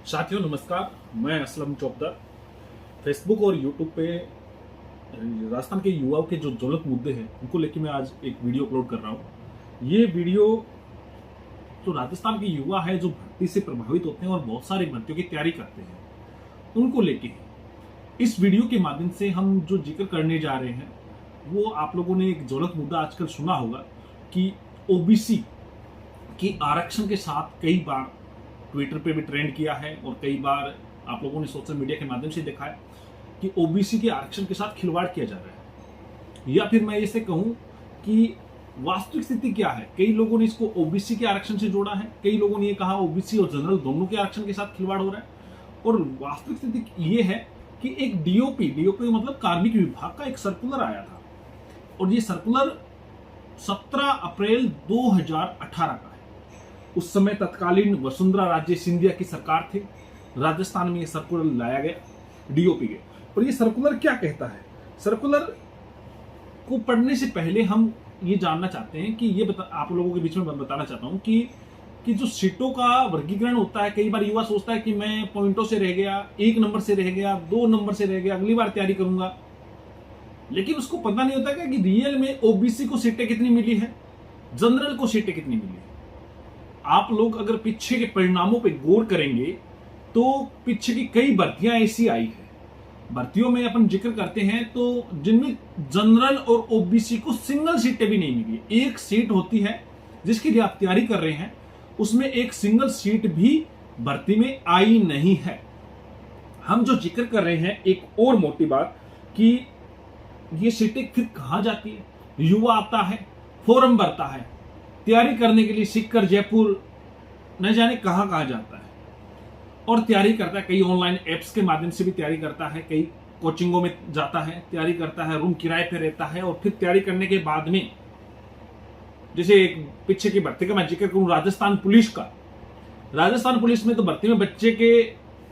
साथियों नमस्कार, मैं असलम चौकदा। फेसबुक और यूट्यूब पे राजस्थान के युवाओं के जो ज्वलंत मुद्दे हैं उनको लेकर मैं आज एक वीडियो अपलोड कर रहा हूँ। ये वीडियो जो राजस्थान के युवा है जो भर्ती से प्रभावित होते हैं और बहुत सारी भर्तियों की तैयारी करते हैं उनको लेके है। इस वीडियो के माध्यम से हम जो जिक्र करने जा रहे हैं वो आप लोगों ने एक ज्वलंत मुद्दा आजकल सुना होगा कि ओबीसी की आरक्षण के साथ कई बार ट्विटर पे भी ट्रेंड किया है और कई बार आप लोगों ने सोशल मीडिया के माध्यम से देखा है कि ओबीसी के आरक्षण के साथ खिलवाड़ किया जा रहा है, या फिर मैं इसे कहूं कि वास्तविक स्थिति क्या है। कई लोगों ने इसको ओबीसी के आरक्षण से जोड़ा है, कई लोगों ने ये कहा ओबीसी और जनरल दोनों के आरक्षण के साथ खिलवाड़ हो रहा है। और वास्तविक स्थिति ये है कि एक डीओपी मतलब कार्मिक विभाग का एक सर्कुलर आया था और ये सर्कुलर 17 अप्रैल 2018 का है। उस समय तत्कालीन वसुंधरा राजे सिंधिया की सरकार थी। राजस्थान में ये सर्कुलर लाया गया डीओपी के। और ये सर्कुलर क्या कहता है, सर्कुलर को पढ़ने से पहले हम ये जानना चाहते हैं कि आप लोगों के बीच में बताना चाहता हूं कि जो सीटों का वर्गीकरण होता है, कई बार युवा सोचता है कि मैं पॉइंटों से रह गया, 1 नंबर से रह गया, 2 नंबर से रह गया, अगली बार तैयारी करूंगा। लेकिन उसको पता नहीं होता कि रियल में ओबीसी को सीटें कितनी मिली है, जनरल को सीटें कितनी मिली है। आप लोग अगर पीछे के परिणामों पर गौर करेंगे तो पीछे की कई भर्तियां ऐसी आई है, भर्तियों में अपन जिक्र करते हैं तो जिनमें जनरल और ओबीसी को सिंगल सीटें भी नहीं मिली। एक सीट होती है जिसके लिए आप तैयारी कर रहे हैं, उसमें एक सिंगल सीट भी भर्ती में आई नहीं है। हम जो जिक्र कर रहे हैं एक और मोटी बात कि ये सीटें फिर कहां जाती है। युवा आता है, फॉर्म भरता है, तैयारी करने के लिए सीकर जयपुर न जाने कहां कहां जाता है और तैयारी करता है। कई ऑनलाइन एप्स के माध्यम से भी तैयारी करता है, कई कोचिंगों में जाता है, तैयारी करता है, रूम किराए पे रहता है। और फिर तैयारी करने के बाद में जैसे एक पीछे की भर्ती का मैं जिक्र करूं राजस्थान पुलिस का, राजस्थान पुलिस में तो भर्ती में बच्चे के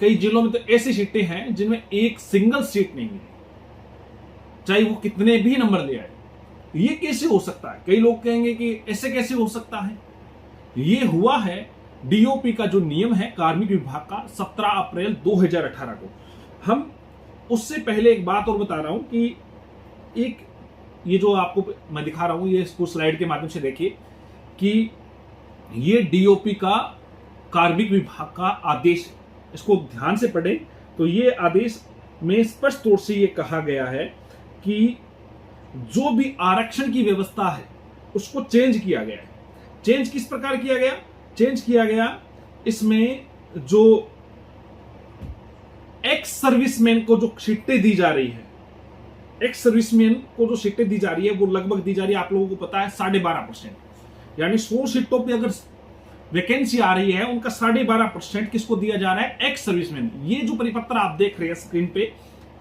कई जिलों में तो ऐसी सीटें हैं जिनमें एक सिंगल सीट नहीं मिली, चाहे वो कितने भी नंबर ले आए। ये कैसे हो सकता है? कई लोग कहेंगे कि ऐसे कैसे हो सकता है। ये हुआ है डीओपी का जो नियम है कार्मिक विभाग का 17 अप्रैल 2018 को। हम उससे पहले एक बात और बता रहा हूं कि एक ये जो आपको मैं दिखा रहा हूं, ये इसको स्लाइड के माध्यम से देखिए कि ये डीओपी का कार्मिक विभाग का आदेश है। इसको ध्यान से पढ़ें तो ये आदेश में स्पष्ट तौर से ये कहा गया है कि जो भी आरक्षण की व्यवस्था है उसको चेंज किया गया है। चेंज किस प्रकार किया गया? चेंज किया गया इसमें जो एक्स सर्विसमैन को जो सीटें दी जा रही है, एक्स सर्विसमैन को जो सीटें दी जा रही है वो लगभग दी जा रही है, आप लोगों को पता है 12.5%। यानी 100 सीटों पे अगर वैकेंसी आ रही है उनका 12.5% किसको दिया जा रहा है? Ex serviceman. ये जो परिपत्र आप देख रहे हैं स्क्रीन पे,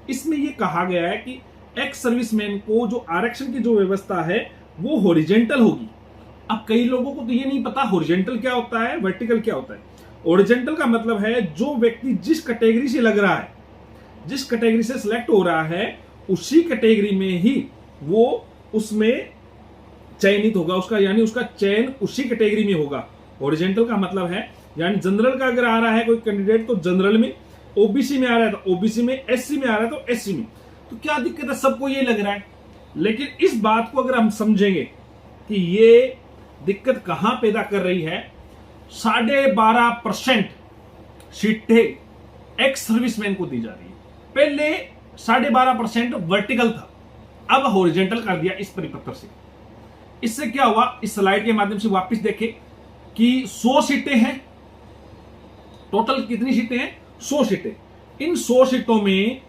इसमें ये कहा गया है कि एक्स सर्विसमैन को जो आरक्षण की जो व्यवस्था है वो हॉरिजॉन्टल होगी। अब कई लोगों को तो ये नहीं पता हॉरिजॉन्टल क्या होता है, वर्टिकल क्या होता है। हॉरिजॉन्टल का मतलब है जो व्यक्ति जिस कैटेगरी से लग रहा है, जिस कैटेगरी से सिलेक्ट हो रहा है, उसी कैटेगरी में ही वो उसमें चयनित होगा, उसका यानी उसका चयन उसी कैटेगरी में होगा। हॉरिजॉन्टल का मतलब है यानी जनरल का अगर आ रहा है कोई कैंडिडेट तो जनरल में, ओबीसी में आ रहा है तो ओबीसी में, एससी में आ रहा है तो एससी में। तो क्या दिक्कत है? सबको ये लग रहा है। लेकिन इस बात को अगर हम समझेंगे कि ये दिक्कत कहां पैदा कर रही है, 12.5% सीटें एक्स सर्विसमैन को दी जा रही है। पहले 12.5% वर्टिकल था, अब हॉरिजॉन्टल कर दिया इस परिपत्र से। इससे क्या हुआ, इस स्लाइड के माध्यम से वापस देखें कि 100 सीटें हैं, टोटल कितनी सीटें हैं? 100 सीटें। इन 100 सीटों में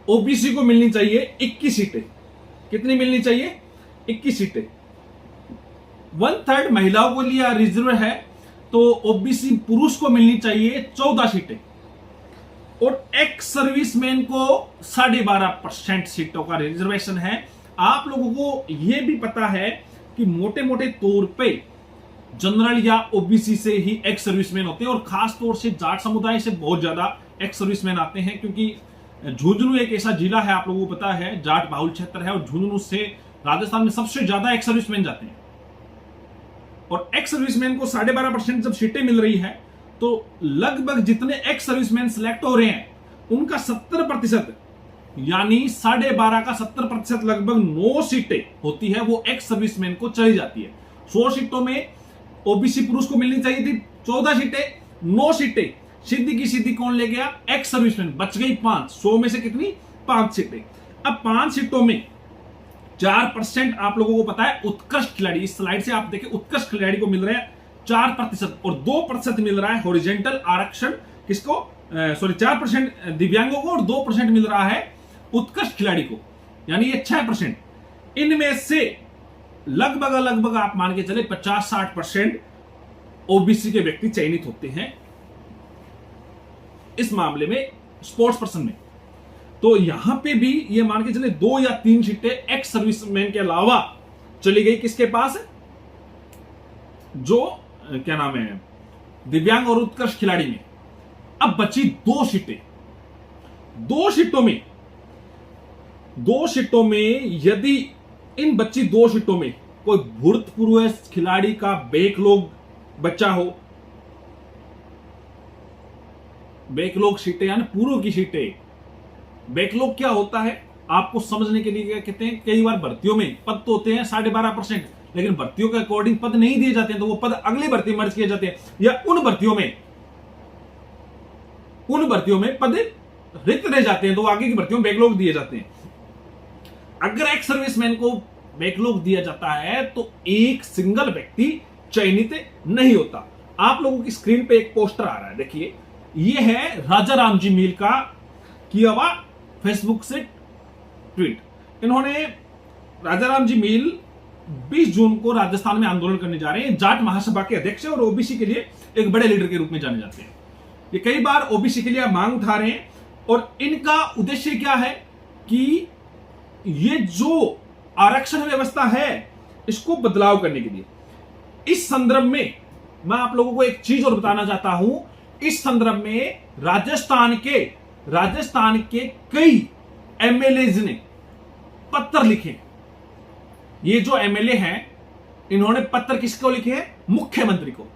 ओबीसी को मिलनी चाहिए 21 सीटें। कितनी मिलनी चाहिए? 21 सीटें। 1/3 महिलाओं को लिया रिजर्व है तो ओबीसी पुरुष को मिलनी चाहिए 14 सीटें और एक्स सर्विसमैन को 12.5% सीटों का रिजर्वेशन है। आप लोगों को यह भी पता है कि मोटे मोटे तौर पे जनरल या ओबीसी से ही एक्स सर्विसमैन होते हैं और खास तौर से जाट समुदाय से बहुत ज्यादा एक्स सर्विसमैन आते हैं, क्योंकि झुंझुनू एक ऐसा जिला है, आप लोगों को पता है, जाट बाहुल क्षेत्र है और झुंझुनू से राजस्थान में सबसे ज्यादा एक्स सर्विसमैन जाते हैं। और एक्स सर्विसमैन को 12.5% जब सीटें मिल रही है तो लगभग जितने एक्स सर्विसमैन सिलेक्ट हो रहे हैं उनका 70% यानी 12.5 का 70% लगभग 9 सीटें होती है वो एक्स सर्विसमैन को चली जाती है। 100 सीटों में ओबीसी पुरुष को मिलनी चाहिए थी 14 सीटें, 9 सीटें सीधी की सीधी कौन ले गया? Ex serviceman. बच गई 5, 100 में से कितनी? 5 सीटें। अब 5 सीटों में 4% आप लोगों को पता है उत्कृष्ट खिलाड़ी, इस स्लाइड से आप देखें उत्कृष्ट खिलाड़ी को मिल रहे हैं 4% और 2% मिल रहा है हॉरिजेंटल आरक्षण किसको? 4% दिव्यांगों को और 2% मिल रहा है उत्कृष्ट खिलाड़ी को, यानी ये 6%। इनमें से लगभग आप मान के चले 50-60% ओबीसी के व्यक्ति चयनित होते हैं इस मामले में, स्पोर्ट्स पर्सन में। तो यहां पे भी ये मान के चले 2 या 3 सीटें एक्स सर्विसमैन के अलावा चली गई किसके पास? जो क्या नाम है, दिव्यांग और उत्कृष्ट खिलाड़ी में। अब बची 2 सीटें। 2 सीटों में यदि इन बच्ची 2 सीटों में कोई भूतपूर्व खिलाड़ी का बैकलॉग बच्चा हो, बैकलॉग सीटें यानी पूर्व की सीटें। बैकलॉग क्या होता है आपको समझने के लिए क्या कहते हैं? कई बार भर्तियों में पद तो होते हैं 12.5%, लेकिन भर्तियों के अकॉर्डिंग पद नहीं दिए जाते हैं, तो वो पद अगली भर्ती मर्ज किए जाते हैं, या उन भर्तियों में पद रिक्त रह जाते हैं, तो आगे की भर्तियों में बैकलॉग दिए जाते हैं। अगर एक्स सर्विसमैन को बैकलॉग दिया जाता है तो एक सिंगल व्यक्ति चयनित नहीं होता। आप लोगों की स्क्रीन पे एक पोस्टर आ रहा है, देखिए, ये है राजा राम जी मील का किया हुआ फेसबुक से ट्वीट। इन्होंने राजा राम जी मील 20 जून को राजस्थान में आंदोलन करने जा रहे हैं। जाट महासभा के अध्यक्ष और ओबीसी के लिए एक बड़े लीडर के रूप में जाने जाते हैं। ये कई बार ओबीसी के लिए मांग उठा रहे हैं और इनका उद्देश्य क्या है कि ये जो आरक्षण व्यवस्था है इसको बदलाव करने के लिए। इस संदर्भ में मैं आप लोगों को एक चीज और बताना चाहता हूं। इस संदर्भ में राजस्थान के कई एमएलएज ने पत्र लिखे। ये जो एमएलए हैं इन्होंने पत्र किसको लिखे हैं? मुख्यमंत्री को।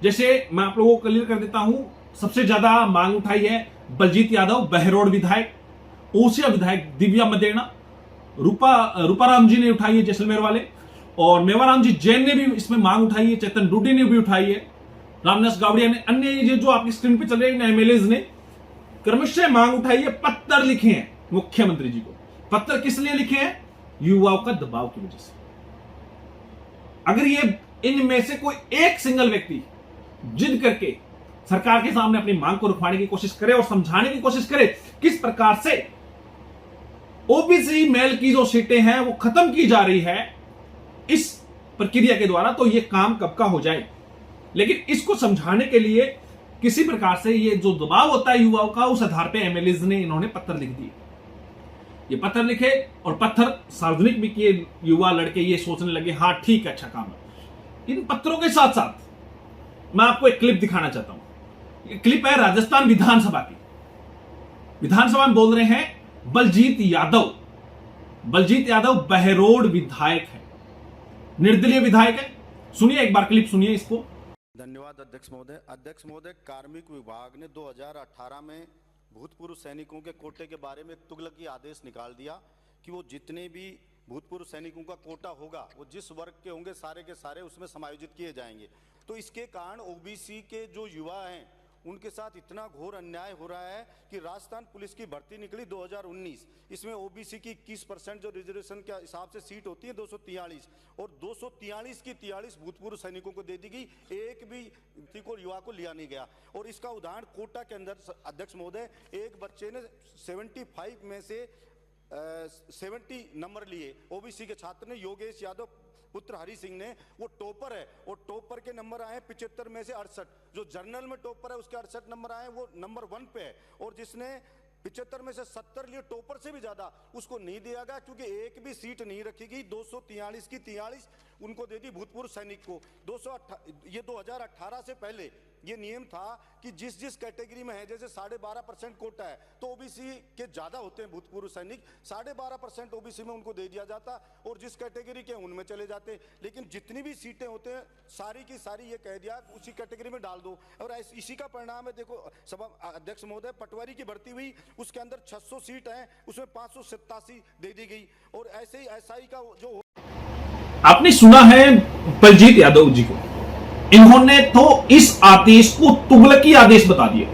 जैसे मैं आप लोगों को क्लियर कर देता हूं, सबसे ज्यादा मांग उठाई है बलजीत यादव, बहरोड विधायक, ओसिया विधायक दिव्या मदेना, रूपाराम जी ने उठाई है जैसलमेर वाले, और मेवाराम जी जैन ने भी इसमें मांग उठाई है, चेतन डूडी ने भी उठाई है, रामदास गावड़िया ने, अन्य ये जो आपकी स्क्रीन पे चल रहे हैं एमएलएज ने क्रमशः मांग उठाई है, पत्र लिखे हैं मुख्यमंत्री जी को। पत्र किस लिए लिखे हैं? युवाओं का दबाव की वजह से। अगर ये इनमें से कोई एक सिंगल व्यक्ति जिद करके सरकार के सामने अपनी मांग को रखवाने की कोशिश करे और समझाने की कोशिश करे किस प्रकार से ओबीसी मेल की जो सीटें हैं वो खत्म की जा रही है इस प्रक्रिया के द्वारा, तो ये काम कब का हो जाए। लेकिन इसको समझाने के लिए किसी प्रकार से ये जो दबाव होता है युवाओं का, उस आधार पे एमएलएज ने इन्होंने पत्र लिख दिए। ये पत्र लिखे और पत्थर सार्वजनिक भी किए। युवा लड़के ये सोचने लगे हाँ ठीक है, अच्छा काम है। इन पत्रों के साथ साथ मैं आपको एक क्लिप दिखाना चाहता हूं। ये क्लिप है राजस्थान विधानसभा की। विधानसभा में बोल रहे हैं बलजीत यादव बहरोड विधायक है, निर्दलीय विधायक है। सुनिए एक बार क्लिप सुनिए इसको। धन्यवाद अध्यक्ष महोदय। कार्मिक विभाग ने 2018 में भूतपूर्व सैनिकों के कोटे के बारे में तुगलकी आदेश निकाल दिया कि वो जितने भी भूतपूर्व सैनिकों का कोटा होगा वो जिस वर्ग के होंगे सारे के सारे उसमें समायोजित किए जाएंगे। तो इसके कारण ओबीसी के जो युवा हैं उनके साथ इतना घोर अन्याय हो रहा है कि राजस्थान पुलिस की भर्ती निकली 2019, इसमें ओबीसी की 21% जो रिजर्वेशन के हिसाब से सीट होती है 243, और 243 की 43 भूतपूर्व सैनिकों को दे दी गई, एक भी को युवा को लिया नहीं गया। और इसका उदाहरण कोटा के अंदर अध्यक्ष महोदय, एक बच्चे ने 75 में से 70 नंबर लिए, ओबीसी के छात्र ने, योगेश यादव पुत्र हरि सिंह ने, वो टॉपर है और टॉपर के नंबर आए 75 में से 68। जो जर्नल में टॉपर है उसके 68 नंबर आए, वो नंबर 1 पे है। और जिसने 75 में से 70 लिए, टॉपर से भी ज्यादा, उसको नहीं दिया गया क्योंकि एक भी सीट नहीं रखी गई। 243 की 43 उनको दे दी भूतपूर्व सैनिक को। ये 2018 से पहले ये नियम था कि जिस जिस कैटेगरी में है, जैसे 12.5% कोटा है तो ओबीसी के ज्यादा होते हैं भूतपूर्व सैनिक, 12.5% ओबीसी में उनको दे दिया जाता और जिस कैटेगरी के उनमें चले जाते। लेकिन जितनी भी सीटें होते हैं सारी की सारी ये कह दिया उसी कैटेगरी में डाल दो, और इसी का परिणाम है। देखो सभा अध्यक्ष महोदय, पटवारी की भर्ती हुई, उसके अंदर 600 सीट है, उसमें 587 दे दी गई, और ऐसे ही एसआई का जो आपने सुना है बलजीत यादव जी को, इन्होंने तो इस आदेश को तुगलकी आदेश बता दिया,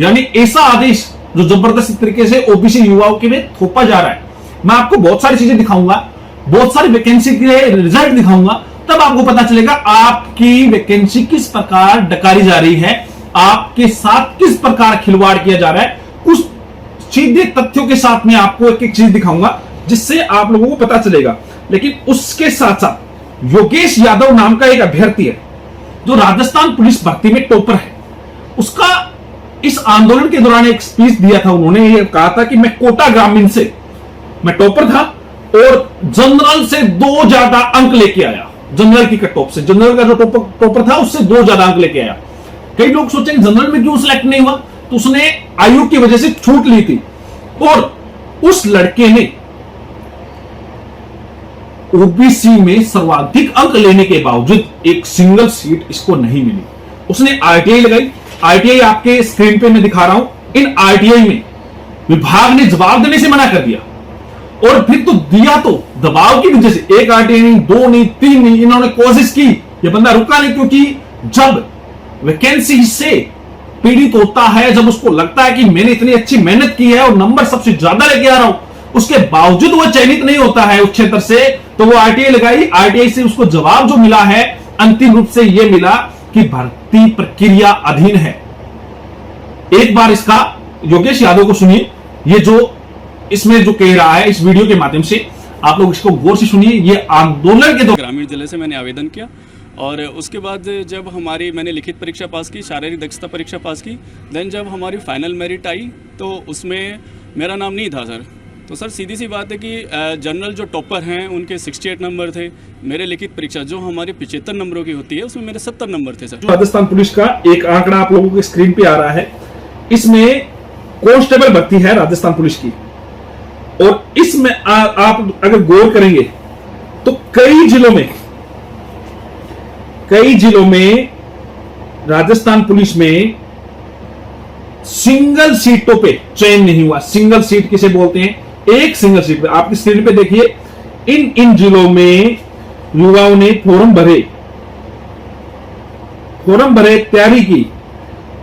यानी ऐसा आदेश जो जबरदस्ती तरीके से ओबीसी युवाओं के में थोपा जा रहा है। मैं आपको बहुत सारी चीजें दिखाऊंगा, बहुत सारी वैकेंसी के रिजल्ट दिखाऊंगा, तब आपको पता चलेगा आपकी वैकेंसी किस प्रकार डकारी जा रही है, आपके साथ किस प्रकार खिलवाड़ किया जा रहा है। कुछ सीधे तथ्यों के साथ में आपको एक एक चीज दिखाऊंगा जिससे आप लोगों को पता चलेगा। लेकिन उसके साथ साथ योगेश यादव नाम का एक अभ्यर्थी है जो राजस्थान पुलिस भर्ती में टॉपर है, उसका इस आंदोलन के दौरान एक स्पीच दिया था। उन्होंने ये कहा था कि मैं कोटा ग्रामीण से मैं टॉपर था और जनरल से 2 ज्यादा अंक लेके आया, जनरल की कट ऑफ से, जनरल का जो टॉपर था उससे 2 ज्यादा अंक लेके आया। कई लोग सोचेंगे जनरल में क्यों सिलेक्ट नहीं हुआ, तो उसने आयु की वजह से छूट ली थी, और उस लड़के ने ओबीसी में सर्वाधिक अंक लेने के बावजूद एक सिंगल सीट इसको नहीं मिली। उसने आरटीआई लगाई, आरटीआई आपके स्क्रीन पे मैं दिखा रहा हूं। इन आरटीआई में विभाग ने जवाब देने से मना कर दिया, और फिर तो दिया तो दबाव की वजह से, एक आरटीआई नहीं, 2 नहीं, 3 नहीं, इन्होंने कोशिश की, ये बंदा रुका नहीं। क्योंकि जब वैकेंसी से पीड़ित होता है, जब उसको लगता है कि मैंने इतनी अच्छी मेहनत की है और नंबर सबसे ज्यादा लेके आ रहा हूं, उसके बावजूद वो चयनित नहीं होता है उस क्षेत्र से, तो वो आरटीआई लगाई। आरटीआई से उसको जवाब जो मिला है अंतिम रूप से ये मिला कि भर्ती प्रक्रिया अधीन है। एक बार इसका योगेश यादव को सुनिए, ये जो इसमें जो कह रहा है इस वीडियो के माध्यम से, आप लोग इसको गौर से सुनिए। ये आंदोलन के दौरान ग्रामीण जिले से मैंने आवेदन किया, और उसके बाद जब मैंने लिखित परीक्षा पास की, शारीरिक दक्षता परीक्षा पास की, देन जब हमारी फाइनल मेरिट आई तो उसमें मेरा नाम नहीं था सर। तो सर सीधी सी बात है कि जनरल जो टॉपर हैं उनके 68 नंबर थे, मेरे लिखित परीक्षा जो हमारे 75 नंबरों की होती है उसमें मेरे 70 नंबर थे सर। राजस्थान पुलिस का एक आंकड़ा आप लोगों के स्क्रीन पे आ रहा है, इसमें कांस्टेबल भर्ती है राजस्थान पुलिस की, और इसमें आप अगर गौर करेंगे तो कई जिलों में राजस्थान पुलिस में सिंगल सीटों पे चयन नहीं हुआ। सिंगल सीट किसे बोलते हैं, एक सिंगल सीट पे आपकी स्क्रीन पे देखिए, इन जिलों में युवाओं ने फॉर्म भरे, तैयारी की,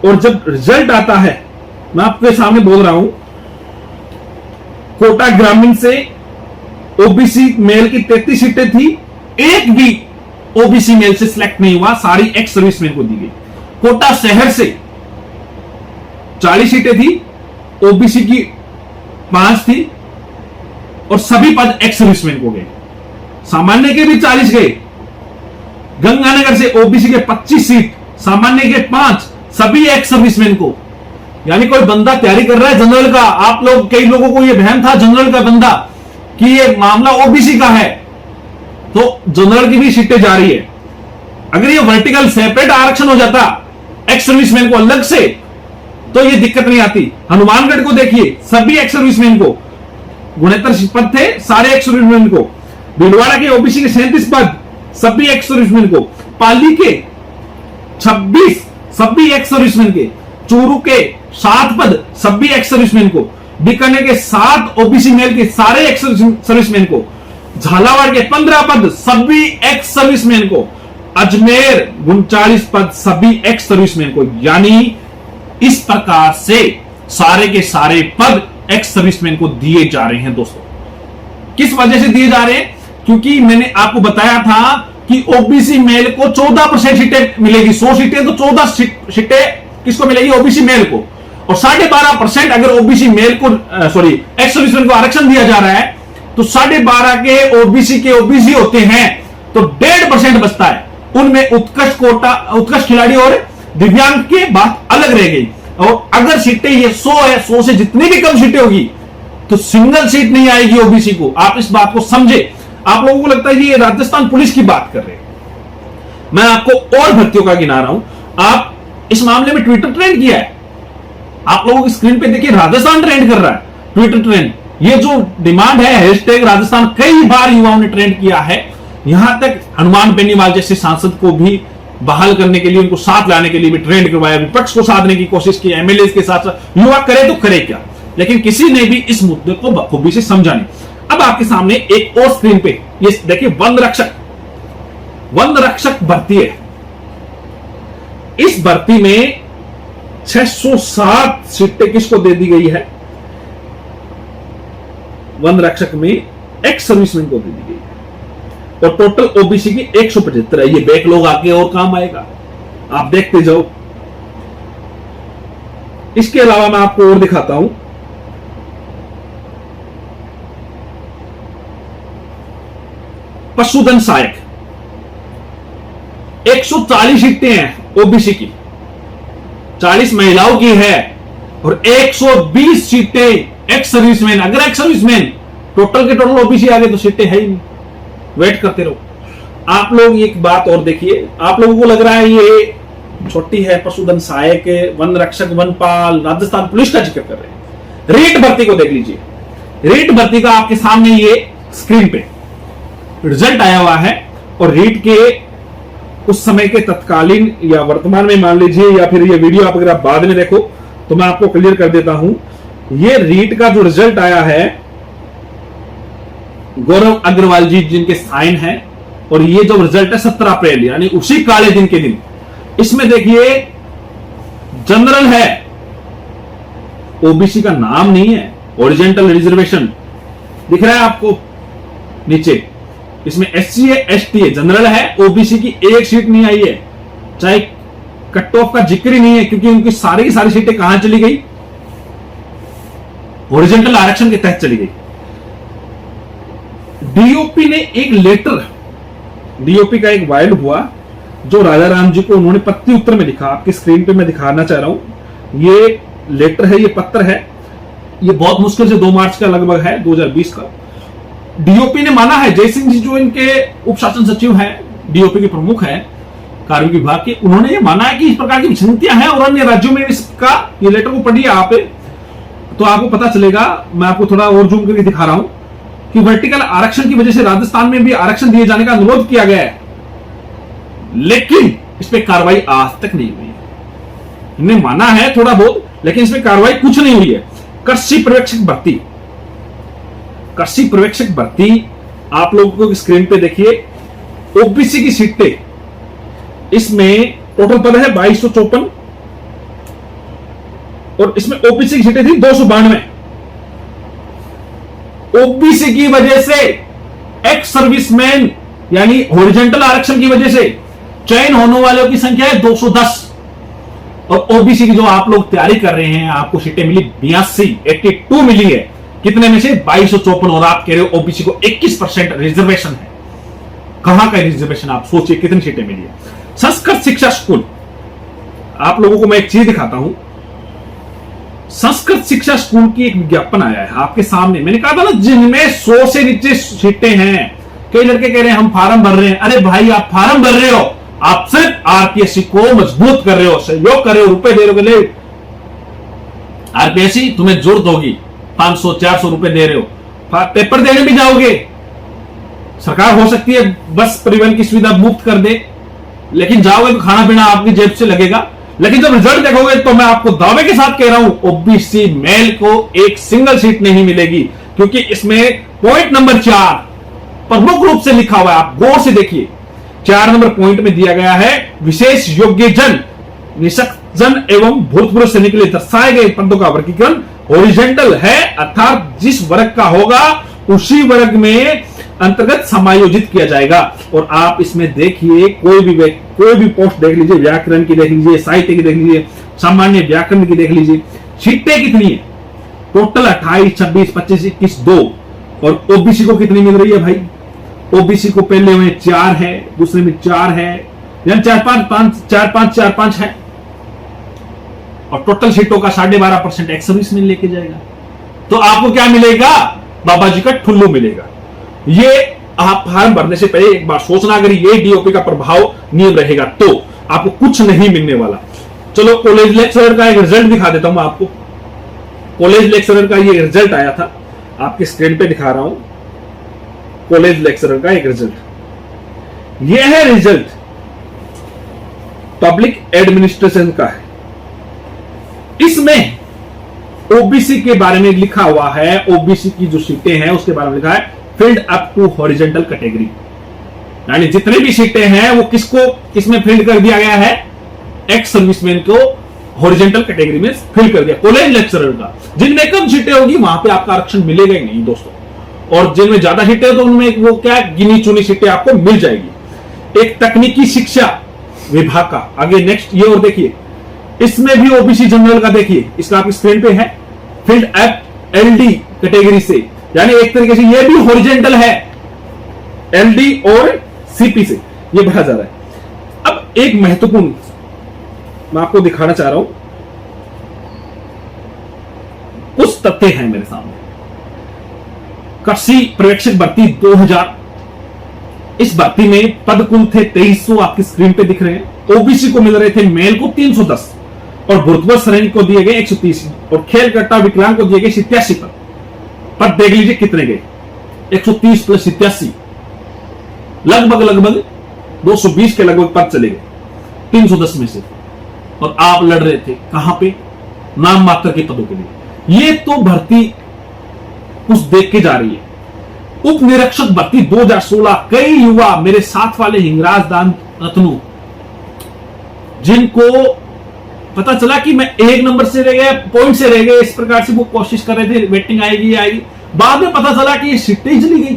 और जब रिजल्ट आता है, मैं आपके सामने बोल रहा हूं, कोटा ग्रामीण से ओबीसी मेल की 33 सीटें थी, एक भी ओबीसी मेल से सिलेक्ट नहीं हुआ, सारी एक्स सर्विसमैन को दी गई। कोटा शहर से 40 सीटें थी, ओबीसी की 5 थी, और सभी पद एक्स सर्विसमैन को गए। सामान्य के भी 40 गए। गंगानगर से ओबीसी के 25 सीट, सामान्य के 5, सभी एक्स सर्विसमैन को। यानी कोई बंदा तैयारी कर रहा है जनरल का, आप लोग, कई लोगों को यह वहम था जनरल का बंदा कि यह मामला ओबीसी का है, तो जनरल की भी सीटें जा रही है। अगर ये वर्टिकल सेपरेट आरक्षण हो जाता एक्स सर्विसमैन को अलग से, तो ये दिक्कत नहीं आती। हनुमानगढ़ को देखिए, सभी एक्स सर्विसमैन को, 69 पद थे, सारे एक्स सर्विसमैन को। भीलवाड़ा के ओबीसी के 37 पद, सभी एक्स सर्विसमैन को। पाली के 26, सभी एक्स सर्विसमैन के। चूरू के 7 पद, सभी एक्स सर्विसमैन को। बीकानेर के 7 ओबीसी मेल के सारे एक्स सर्विसमैन को। झालावाड़ के 15 पद, सभी एक्स सर्विसमैन को। अजमेर 39 पद, सभी एक्स सर्विसमैन को। यानी इस प्रकार से सारे के सारे पद एक्स सर्विसमैन को दिए जा रहे हैं। दोस्तों, किस वजह से दिए जा रहे हैं? क्योंकि मैंने आपको बताया था कि ओबीसी मेल को 14% सीटें मिलेगी। 100 सीटें तो 14 सीटें किसको मिलेगी? ओबीसी मेल को। और 12.5% अगर ओबीसी मेल को एक्स सर्विसमैन को आरक्षण दिया जा रहा है, तो 12.5 के ओबीसी होते हैं, तो 1.5% बचता है। उनमें उत्कृष्ट खिलाड़ी और दिव्यांग की बात अलग रह गई। और अगर सीटें ये 100 है, 100 से जितनी भी कम सीटें होगी, तो सिंगल सीट नहीं आएगी ओबीसी को। आप इस बात को समझे। आप लोगों को लगता है कि ये राजस्थान पुलिस की बात कर रहे हैं, मैं आपको और भर्तियों का गिना रहा हूं। आप इस मामले में ट्विटर ट्रेंड किया है। आप लोगों की स्क्रीन पे देखिए, राजस्थान ट्रेंड कर रहा है, ट्विटर ट्रेंड। ये जो डिमांड है हैशटैग राजस्थान, कई बार युवाओं ने ट्रेंड किया है। यहां तक हनुमान बेनीवाल जैसे सांसद को भी बहाल करने के लिए, उनको साथ लाने के लिए भी ट्रेंड करवाया, विपक्ष को साधने की कोशिश की, एमएलए के साथ साथ। युवा करे तो करे क्या, लेकिन किसी ने भी इस मुद्दे को बखूबी से समझा नहीं। अब आपके सामने एक और स्क्रीन पे ये देखिए, वन रक्षक भर्ती है। इस भर्ती में 607 सीटें किसको दे दी गई है? वन रक्षक में एक्स सर्विसमैन को दे दी गई है, और टोटल ओबीसी की 175 है। ये बैकलॉग आगे और काम आएगा, आप देखते जाओ। इसके अलावा मैं आपको और दिखाता हूं, पशुधन सहायक 140 सीटें हैं ओबीसी की, 40 महिलाओं की है, और 120 सीटें एक्स सर्विसमैन। अगर एक्स सर्विसमैन टोटल के टोटल ओबीसी आ गए तो सीटें है ही नहीं, वेट करते रहो। आप लोग एक बात और देखिए, आप लोगों को लग रहा है ये छोटी है, पशुधन सहायक, वन रक्षक, वनपाल, राजस्थान पुलिस का जिक्र कर रहे हैं। रीट भर्ती को देख लीजिए, रीट भर्ती का आपके सामने ये स्क्रीन पे रिजल्ट आया हुआ है, और रीट के उस समय के तत्कालीन या वर्तमान में मान लीजिए, या फिर ये वीडियो आप अगर आप बाद में देखो तो मैं आपको क्लियर कर देता हूं। ये रीट का जो रिजल्ट आया है, गौरव अग्रवाल जी जिनके साइन है, और ये जो रिजल्ट है 17 अप्रैल यानी उसी काले दिन के दिन। इसमें देखिए जनरल है, ओबीसी का नाम नहीं है, हॉरिजॉन्टल रिजर्वेशन दिख रहा है आपको नीचे। इसमें एससी है, एसटी है, जनरल है, ओबीसी की एक सीट नहीं आई है, चाहे कट ऑफ का जिक्र ही नहीं है, क्योंकि उनकी सारी की सारी सीटें कहां चली गई? हॉरिजॉन्टल आरक्षण के तहत चली गई। डीओपी ने एक लेटर, डीओपी का एक वायरल हुआ जो राजा राम जी को उन्होंने पत्र उत्तर में लिखा, आपकी स्क्रीन पे मैं दिखाना चाह रहा हूं। ये लेटर है, ये पत्र है, ये बहुत मुश्किल से 2 मार्च का लगभग है, 2020 का। डीओपी ने माना है, जयसिंह जी जो इनके उप शासन सचिव हैं, डीओपी के प्रमुख हैं कार्मिक विभाग के, उन्होंने ये माना है कि इस प्रकार की विसंगतियां हैं, और अन्य राज्यों में इसका, ये लेटर को पढ़िए आप तो आपको पता चलेगा। मैं आपको थोड़ा और जूम करके दिखा रहा हूं कि वर्टिकल आरक्षण की वजह से राजस्थान में भी आरक्षण दिए जाने का अनुरोध किया गया है, लेकिन इस पर कार्रवाई आज तक नहीं हुई है। इन्हें माना है थोड़ा बहुत, लेकिन इस पर कार्रवाई कुछ नहीं हुई है। कृषि पर्यवेक्षक भर्ती, कृषि पर्यवेक्षक भर्ती आप लोगों को स्क्रीन पे देखिए, ओबीसी की सीटें, इसमें टोटल पद है 2254, और इसमें ओबीसी की सीटें थी 292। ओबीसी की वजह से, एक्स सर्विसमैन यानी हॉरिजॉन्टल आरक्षण की वजह से चयन होने वालों की संख्या है 210, और ओबीसी की जो आप लोग तैयारी कर रहे हैं, आपको सीटें मिली 82 मिली है। कितने में से? 2254, और आप कह रहे हो ओबीसी को 21% रिजर्वेशन है। कहां का रिजर्वेशन? आप सोचिए कितनी सीटें मिली है। संस्कृत शिक्षा स्कूल, आप लोगों को मैं एक चीज दिखाता हूं। संस्कृत शिक्षा स्कूल की एक विज्ञापन आया है आपके सामने। मैंने कहा था ना, जिनमें 100 से नीचे सीटें हैं। कई लड़के कह रहे हैं हम फार्म भर रहे हैं। अरे भाई, आप फार्म भर रहे हो, आप सिर्फ आरपीएससी को मजबूत कर रहे हो, सहयोग कर रहे हो, रुपए दे रहे हो। आरपीएससी तुम्हें जरूरत होगी, 500-400 रुपए दे रहे हो, पेपर देने भी जाओगे, सरकार हो सकती है बस परिवहन की सुविधा मुफ्त कर दे, लेकिन जाओगे तो खाना पीना आपकी जेब से लगेगा। लेकिन जब रिजल्ट देखोगे तो मैं आपको दावे के साथ कह रहा हूं, ओबीसी मेल को एक सिंगल सीट नहीं मिलेगी, क्योंकि इसमें पॉइंट नंबर 4 प्रमुख रूप से लिखा हुआ है। आप गौर से देखिए, 4 नंबर पॉइंट में दिया गया है, विशेष योग्य जन, निःशक्त जन एवं भूतपूर्व सैनिक के लिए दर्शाए गए पदों का वर्गीकरण हॉरिजॉन्टल है, अर्थात जिस वर्ग का होगा उसी वर्ग में अंतर्गत समायोजित किया जाएगा। और आप इसमें देखिए, कोई भी पोस्ट देख लीजिए, व्याकरण की देख लीजिए, साहित्य की देख लीजिए, सामान्य व्याकरण की देख लीजिए, सीटें कितनी है टोटल? 28, 26, 25, 21, 2। और ओबीसी को कितनी मिल रही है भाई? ओबीसी को पहले में 4 है, दूसरे में 4 है, यानी 4-5 है, और टोटल सीटों का 12.5% एक्स सर्विसमैन लेके जाएगा। तो आपको क्या मिलेगा? बाबा जी का ठुल्लू मिलेगा। ये आप फॉर्म भरने से पहले एक बार सोचना, अगर ये डीओपी का प्रभाव नियम रहेगा तो आपको कुछ नहीं मिलने वाला। चलो कॉलेज लेक्चरर का एक रिजल्ट दिखा देता हूं आपको। कॉलेज लेक्चरर का ये रिजल्ट आया था, आपके स्क्रीन पे दिखा रहा हूं कॉलेज लेक्चरर का एक रिजल्ट। यह है रिजल्ट पब्लिक एडमिनिस्ट्रेशन का है। इसमें ओबीसी के बारे में लिखा हुआ है, ओबीसी की जो सीटें हैं उसके बारे में लिखा है field up to horizontal category, यानी जितने भी सीटें हैं वो किसको किसमें फील्ड कर दिया गया है, एक्स सर्विसमैन को हॉरिजॉन्टल कैटेगरी में फील्ड कर दिया कॉलेज लेक्चरर का। जिनमें कम सीटें होगी वहां पे आपका आरक्षण मिलेगा ही नहीं दोस्तों, और जिनमें ज्यादा सीटें तो उनमें वो क्या गिनी चुनी सीटें आपको मिल जाएगी। एक तकनीकी शिक्षा विभाग का आगे नेक्स्ट ये और देखिए, इसमें भी ओबीसी जनरल का देखिए, इसका आपकी स्क्रीन पे है फील्ड एप एलडी कैटेगरी से, यानी एक तरीके से ये भी हॉरिजॉन्टल है, एलडी और सीपी से ये भरा जा रहा है। अब एक महत्वपूर्ण मैं आपको दिखाना चाह रहा हूं, कुछ तथ्य हैं मेरे सामने। कृषि पर्यवेक्षक भर्ती 2000, इस भर्ती में पद कुल थे 2300, आपकी स्क्रीन पे दिख रहे हैं। ओबीसी को मिल रहे थे मेल को 310 और भूतपूर्व श्रेणी को दिए गए 130 और खेलकर्ता विकलांग को दिए गए 87 पद देख लीजिए कितने गए, 130 प्लस 87, लगभग 220 के लगभग पद चले गए 310 में से, और आप लड़ रहे थे कहां पे, नाम मात्र के पदों के लिए। ये तो भर्ती कुछ देख के जा रही है। उप निरीक्षक भर्ती 2016, कई युवा मेरे साथ वाले हिंगराज दान रत्नू, जिनको पता चला कि मैं एक नंबर से रह गया, पॉइंट से रह गए, इस प्रकार से वो कोशिश कर रहे थे वेटिंग आएगी आएगी, बाद में पता चला कि ये सीटें ही चली गई।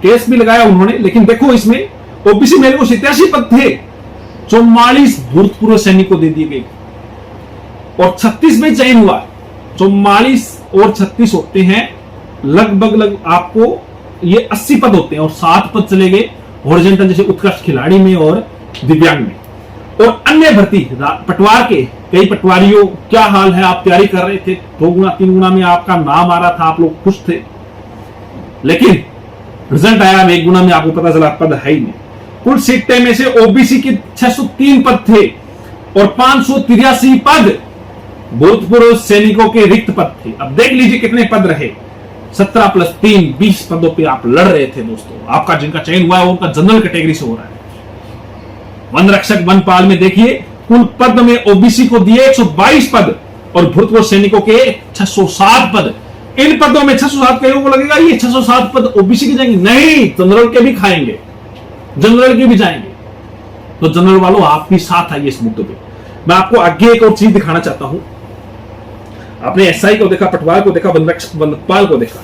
केस भी लगाया उन्होंने, लेकिन देखो इसमें ओबीसी मेरे को 87 पद थे, 44 भूतपूर्व सैनिक को दे दिए गए और 36 में चयन हुआ। 44 और 36 होते हैं लगभग आपको ये 80 पद होते हैं, और 7 पद चले गए हॉरिजॉन्टल जैसे उत्कृष्ट खिलाड़ी में और दिव्यांग में। और अन्य भर्ती पटवार के कई पटवारियों, क्या हाल है, आप तैयारी कर रहे थे, 2 गुना 3 गुना में आपका नाम आ रहा था, आप लोग खुश थे, लेकिन रिजल्ट आया 1 गुना में आपको पता चला पद है ही नहीं। कुल सीटें में से ओबीसी के 603 पद थे और 583 पद भूतपूर्व सैनिकों के रिक्त पद थे। अब देख लीजिए कितने पद रहे, 17 प्लस 3 20 पदों पे आप लड़ रहे थे दोस्तों। आपका जिनका चयन हुआ है उनका जनरल कैटेगरी से हो रहा है। वन रक्षक वनपाल में देखिए कुल पद में ओबीसी को दिए 122 पद और भूतपूर्व सैनिकों के 607 पद। इन पदों में 607 कईयों को लगेगा ये 607 पद ओबीसी के जाएंगे, नहीं, जनरल के भी खाएंगे, जनरल के भी जाएंगे। तो जनरल वालों आप भी साथ आइए इस मुद्दे पे। मैं आपको आगे एक और चीज दिखाना चाहता हूं। आपने एसआई को देखा, पटवार को देखा, वन रक्षक वनपाल को देखा,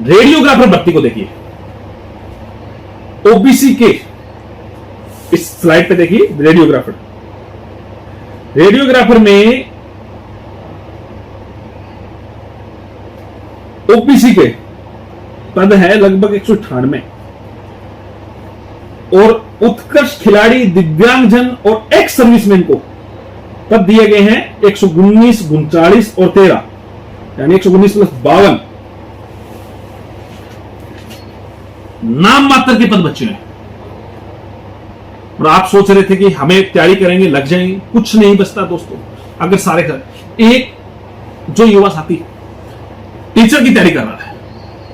रेडियोग्राफर भर्ती को देखिए। ओबीसी के इस स्लाइड पे देखिए रेडियोग्राफर, रेडियोग्राफर में ओबीसी के पद है लगभग 198 और उत्कृष्ट खिलाड़ी, दिव्यांगजन और एक्स सर्विसमैन को पद दिए गए हैं 119, 39 और 13, यानी 119 प्लस 52 नाम मात्र के पद बचे हैं। और आप सोच रहे थे कि हमें तैयारी करेंगे लग जाएंगे, कुछ नहीं बचता दोस्तों। अगर सारे कर एक जो युवा साथी टीचर की तैयारी कर रहा है,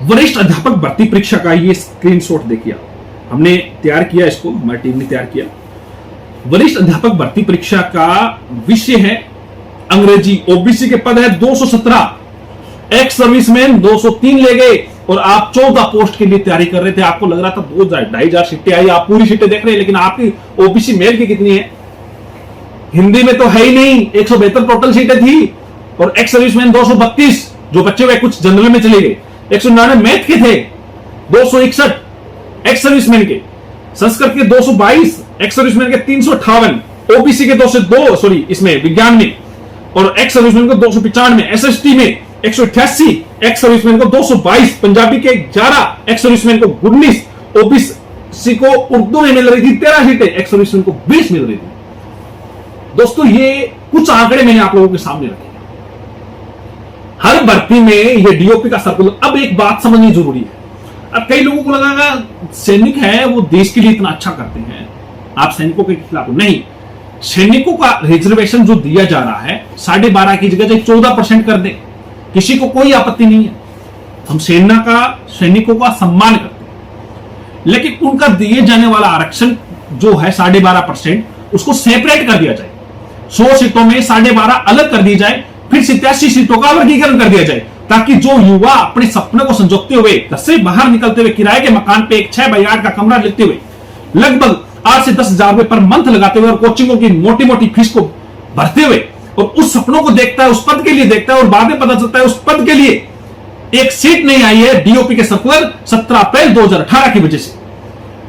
वरिष्ठ अध्यापक भर्ती परीक्षा का ये स्क्रीनशॉट देखिए, हमने तैयार किया, इसको हमारी टीम ने तैयार किया। वरिष्ठ अध्यापक भर्ती परीक्षा का विषय है अंग्रेजी। ओबीसी के पद है 217, एक्स सर्विसमैन 203 ले गए और आप 14 पोस्ट के लिए तैयारी कर रहे थे। आपको लग रहा था 2,500 सीटें आई, आप पूरी सीटें देख रहे हैं, लेकिन आपकी ओबीसी मेल की कितनी है, हिंदी में तो है ही नहीं, 172 टोटल सीटें थी और एक्स सर्विसमैन 232 जो बच्चे हुए, कुछ जनरल में चले गए, 199 मैथ के थे, 261 एक्स सर्विसमैन के, संस्कृत के 222, एक्स सर्विसमैन के 358, ओबीसी के 202 सॉरी इसमें विज्ञान में, और एक्स सर्विसमैन को 295, एसएसटी में 188, एक्स सर्विसमैन को 222, पंजाबी के 11, एक्स सर्विसमैन को 19, ओबीसी को उर्दू में मिल रही थी 13 सीटें, एक्स सर्विसमैन को 20 मिल रही थी। दोस्तों ये कुछ आंकड़े मैंने आप लोगों के सामने रखे। हर भर्ती में ये डीओपी का सर्कुलर। अब एक बात समझनी जरूरी है। अब कई लोगों को लगेगा सैनिक है वो देश के लिए इतना अच्छा करते हैं, आप सैनिकों के खिलाफ नहीं। सैनिकों का रिजर्वेशन जो दिया जा रहा है 12.5 की जगह 14% कर दे, किसी को कोई आपत्ति नहीं है। हम सैनिकों का सम्मान करते हैं, लेकिन उनका दिए जाने वाला आरक्षण जो है 12.5%, उसको सेपरेट कर दिया जाए। 100 सीटों में 12.5 अलग कर दी जाए, फिर 87 सीटों का वर्गीकरण कर दिया जाए, ताकि जो युवा अपने सपनों को संजोते हुए घर से बाहर निकलते हुए किराए के मकान पे एक 6x8 का कमरा लेते हुए लगभग 8 से 10 हजार रुपए पर मंथ लगाते हुए और कोचिंगों की मोटी मोटी फीस को भरते हुए और उस सपनों को देखता है, उस पद के लिए देखता है, और बाद में पता चलता है उस पद के लिए एक सीट नहीं आई है डीओपी के सर्कुलर 17 अप्रैल 2018 की वजह से।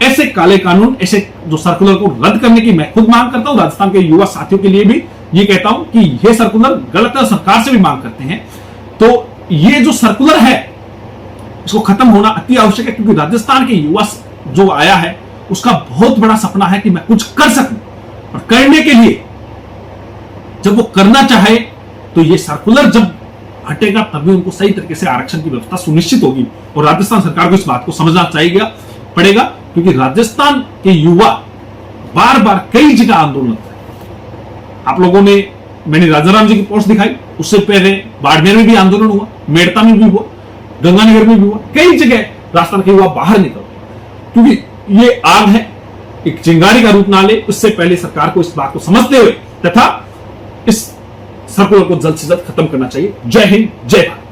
ऐसे काले कानून, ऐसे जो सर्कुलर को रद्द करने की मैं खुद मांग करता हूं। राजस्थान के युवा साथियों के लिए भी ये कहता हूं कि यह सर्कुलर गलत है, सरकार से भी मांग करते हैं। तो ये जो सर्कुलर है इसको खत्म होना अति आवश्यक है, क्योंकि राजस्थान के युवा जो आया है उसका बहुत बड़ा सपना है कि मैं कुछ कर सकूं, और करने के लिए जब वो करना चाहे तो ये सर्कुलर जब हटेगा तभी उनको सही तरीके से आरक्षण की व्यवस्था सुनिश्चित होगी। और राजस्थान सरकार को इस बात को समझना पड़ेगा, क्योंकि राजस्थान के युवा बार बार कई जगह आंदोलन करते हैं। आप लोगों ने, मैंने राजाराम जी की पोस्ट दिखाई, उससे पहले बाड़मेर में भी आंदोलन हुआ, मेड़ता में भी हुआ, गंगानगर में भी हुआ, कई जगह राजस्थान के युवा बाहर निकल, क्योंकि ये आग है, एक चिंगारी का रूप ना ले। उससे पहले सरकार को इस बात को समझते हुए तथा इस सर्कुलर को जल्द से जल्द खत्म करना चाहिए। जय हिंद, जय भारत।